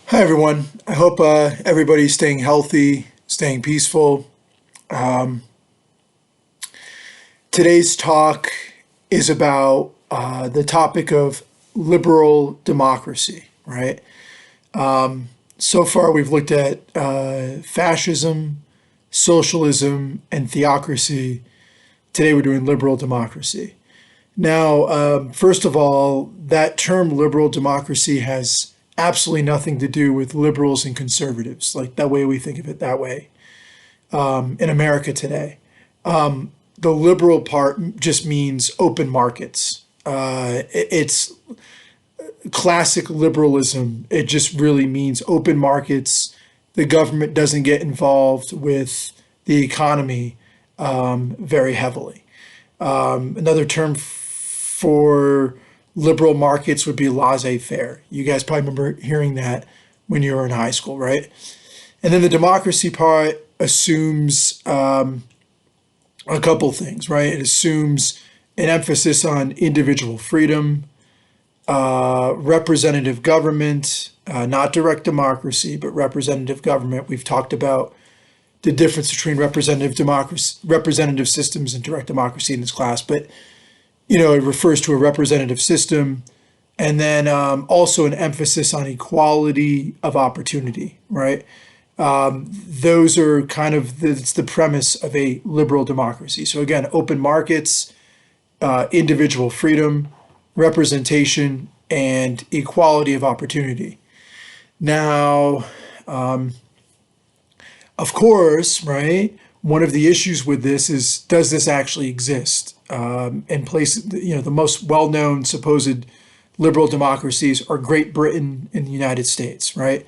Hi, everyone. I hope everybody's staying healthy, staying peaceful. Um, Today's talk is about the topic of liberal democracy, right? So far, we've looked at fascism, socialism, and theocracy. Today, we're doing liberal democracy. Now, first of all, that term liberal democracy has absolutely nothing to do with liberals and conservatives, like that way we think of it that way in America today. The liberal part just means open markets. It's classic liberalism. It just really means open markets. The government doesn't get involved with the economy very heavily. Another term for liberal markets would be laissez-faire. You guys probably remember hearing that when you were in high school, right? And then the democracy part assumes a couple things, right? It assumes an emphasis on individual freedom, representative government, not direct democracy, but representative government. We've talked about the difference between representative democracy, representative systems, and direct democracy in this class, but it refers to a representative system, and then also an emphasis on equality of opportunity, right? Those are kind of it's the premise of a liberal democracy. So again, open markets, individual freedom, representation, and equality of opportunity. Now, of course, right? One of the issues with this is, does this actually exist? In places, the most well-known supposed liberal democracies are Great Britain and the United States, right?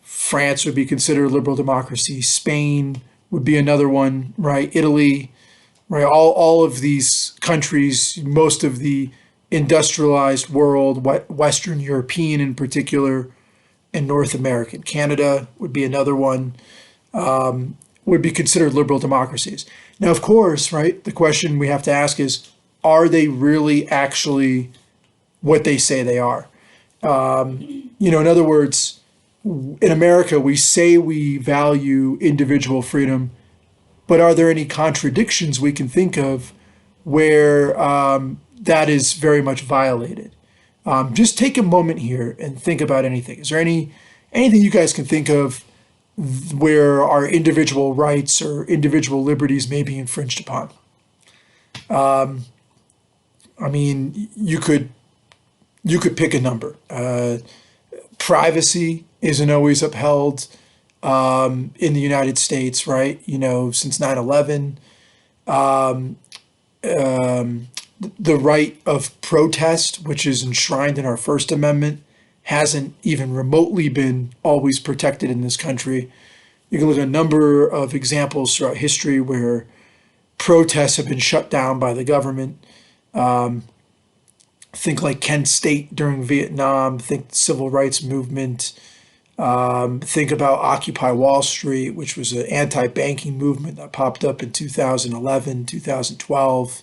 France would be considered a liberal democracy. Spain would be another one, right? Italy, right? All of these countries, most of the industrialized world, Western European in particular, and North American. Canada would be another one, would be considered liberal democracies. Now, of course, right, the question we have to ask is, are they really actually what they say they are? In other words, in America, we say we value individual freedom, but are there any contradictions we can think of where that is very much violated? Just take a moment here and think about anything. Is there anything you guys can think of where our individual rights or individual liberties may be infringed upon? I mean, you could pick a number. Privacy isn't always upheld in the United States, right? Since 9/11, the right of protest, which is enshrined in our First Amendment, hasn't even remotely been always protected in this country. You can look at a number of examples throughout history where protests have been shut down by the government. Think like Kent State during Vietnam, think the civil rights movement, think about Occupy Wall Street, which was an anti-banking movement that popped up in 2011, 2012.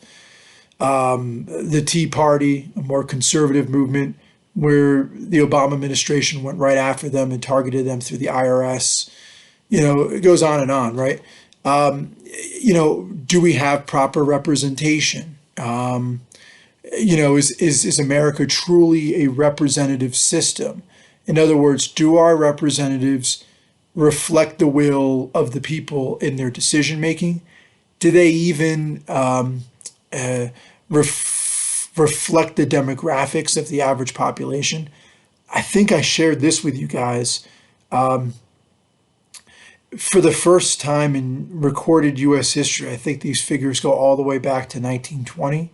The Tea Party, a more conservative movement, where the Obama administration went right after them and targeted them through the IRS. It goes on, right? Do we have proper representation? Is America truly a representative system? In other words, do our representatives reflect the will of the people in their decision making? Do they even reflect the demographics of the average population? I think I shared this with you guys. For the first time in recorded U.S. history, I think these figures go all the way back to 1920.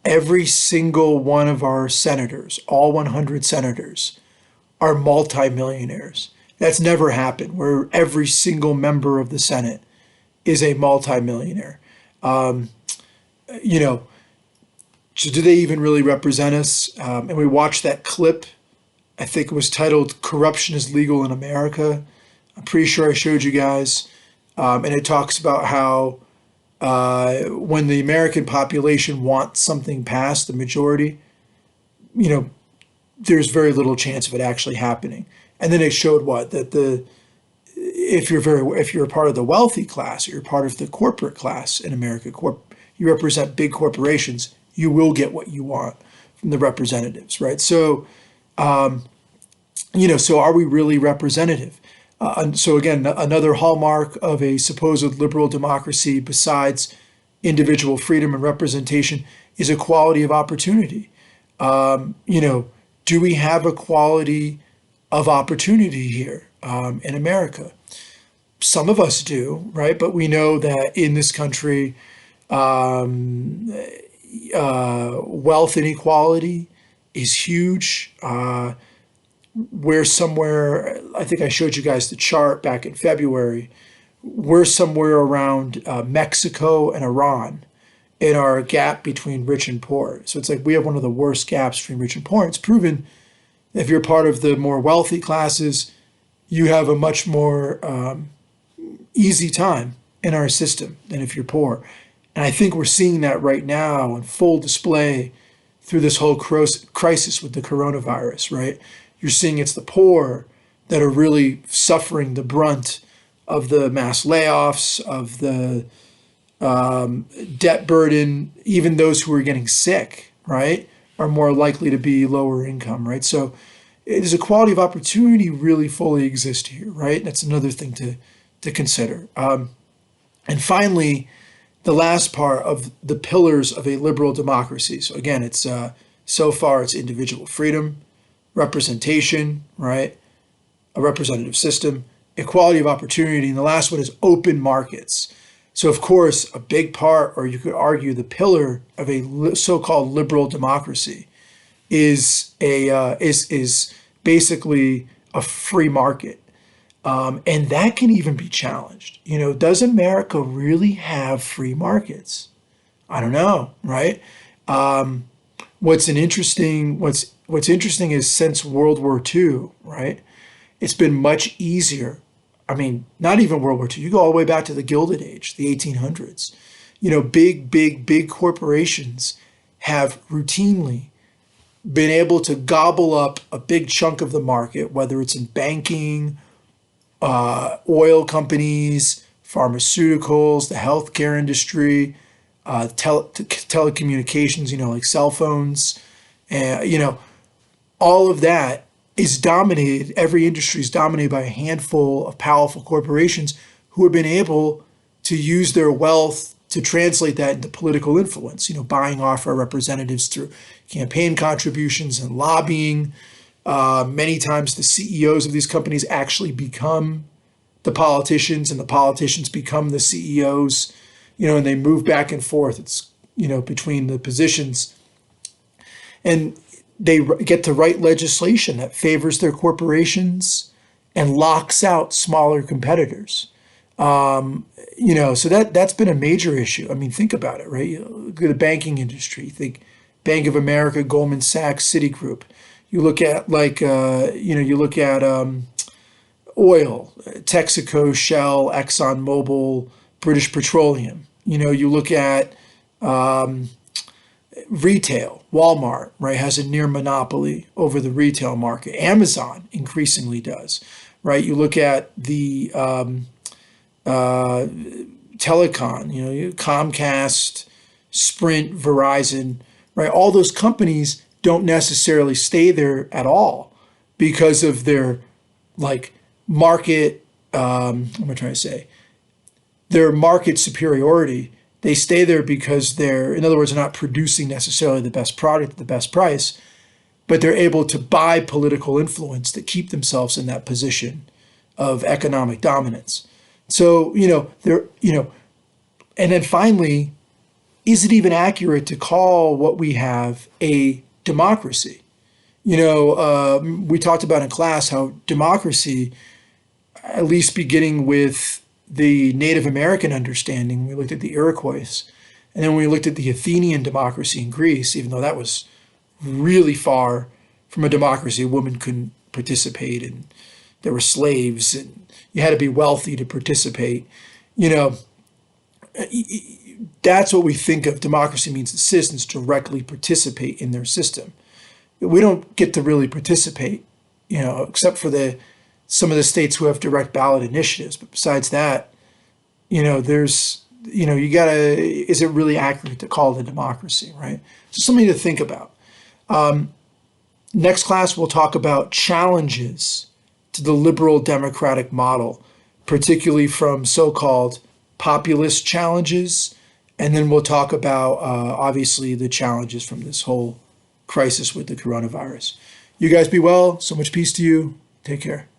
Every single one of our senators, all 100 senators, are multimillionaires. That's never happened, where every single member of the Senate is a multimillionaire. So do they even really represent us? And we watched that clip. I think it was titled "Corruption is Legal in America." I'm pretty sure I showed you guys. And it talks about how when the American population wants something passed, the majority, you know, there's very little chance of it actually happening. And then it showed what that the if you're a part of the wealthy class, or you're part of the corporate class in America, you represent big corporations, you will get what you want from the representatives, right? So so are we really representative? And so again, another hallmark of a supposed liberal democracy, besides individual freedom and representation, is equality of opportunity. Do we have equality of opportunity here in America? Some of us do, right? But we know that in this country, wealth inequality is huge. We're somewhere, I think I showed you guys the chart back in February. We're somewhere around Mexico and Iran in our gap between rich and poor. So it's like we have one of the worst gaps between rich and poor. It's proven if you're part of the more wealthy classes, you have a much more easy time in our system than if you're poor. And I think we're seeing that right now in full display through this whole crisis with the coronavirus, right? You're seeing it's the poor that are really suffering the brunt of the mass layoffs, of the debt burden. Even those who are getting sick, right, are more likely to be lower income, right? So does equality of opportunity really fully exist here, right? That's another thing to consider. And finally, the last part of the pillars of a liberal democracy. So again, it's so far it's individual freedom, representation, right? A representative system, equality of opportunity, and the last one is open markets. So of course, a big part, or you could argue the pillar of a so-called liberal democracy, is basically a free market, and that can even be challenged. Does America really have free markets? I don't know, right? What's interesting is since World War II, right? It's been much easier. I mean, not even World War II. You go all the way back to the Gilded Age, the 1800s. Big corporations have routinely been able to gobble up a big chunk of the market, whether it's in banking, oil companies, pharmaceuticals, the healthcare industry, telecommunications, like cell phones, and all of that is dominated. Every industry is dominated by a handful of powerful corporations who have been able to use their wealth to translate that into political influence, buying off our representatives through campaign contributions and lobbying. Many times the CEOs of these companies actually become the politicians, and the politicians become the CEOs, and they move back and forth. It's, between the positions. And they get to write legislation that favors their corporations and locks out smaller competitors. So that's been a major issue. I mean, think about it, right? Look at the banking industry. Think Bank of America, Goldman Sachs, Citigroup. You look at oil, Texaco, Shell, ExxonMobil, British Petroleum. You look at retail. Walmart, right, has a near monopoly over the retail market. Amazon increasingly does, right? You look at the telecom, Comcast, Sprint, Verizon, right? All those companies don't necessarily stay there at all because of their market. What am I trying to say? Their market superiority. They stay there because in other words, they're not producing necessarily the best product at the best price, but they're able to buy political influence to keep themselves in that position of economic dominance. So, and then finally, is it even accurate to call what we have a democracy? We talked about in class how democracy, at least beginning with the Native American understanding, we looked at the Iroquois, and then we looked at the Athenian democracy in Greece, even though that was really far from a democracy. A woman couldn't participate, and there were slaves, and you had to be wealthy to participate. That's what we think of democracy means. The citizens directly participate in their system. we don't get to really participate, except for some of the states who have direct ballot initiatives. But besides that, there's, you gotta, is it really accurate to call it a democracy, right? So something to think about. Next class, we'll talk about challenges to the liberal democratic model, particularly from so-called populist challenges. And then we'll talk about, obviously, the challenges from this whole crisis with the coronavirus. You guys be well. So much peace to you. Take care.